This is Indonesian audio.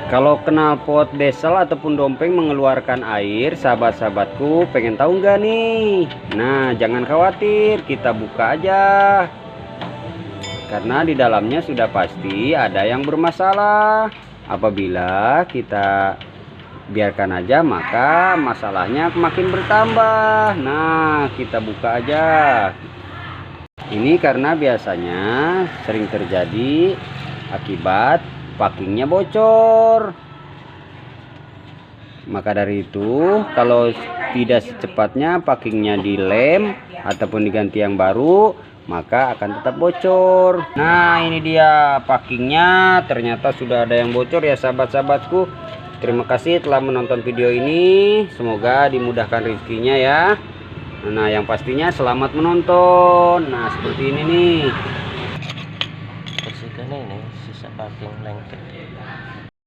Kalau knalpot diesel ataupun dompeng mengeluarkan air, sahabat-sahabatku pengen tahu nggak nih? Nah, jangan khawatir, kita buka aja. Karena di dalamnya sudah pasti ada yang bermasalah. Apabila kita biarkan aja, maka masalahnya makin bertambah. Nah, kita buka aja. Ini karena biasanya sering terjadi akibat packingnya bocor. Maka dari itu, kalau tidak secepatnya packingnya dilem ataupun diganti yang baru, maka akan tetap bocor. Nah, ini dia packingnya, ternyata sudah ada yang bocor ya sahabat-sahabatku. Terima kasih telah menonton video ini, semoga dimudahkan rezekinya ya. Nah, yang pastinya selamat menonton. Nah, seperti ini nih. Bersihkan ini sisa packing lengket.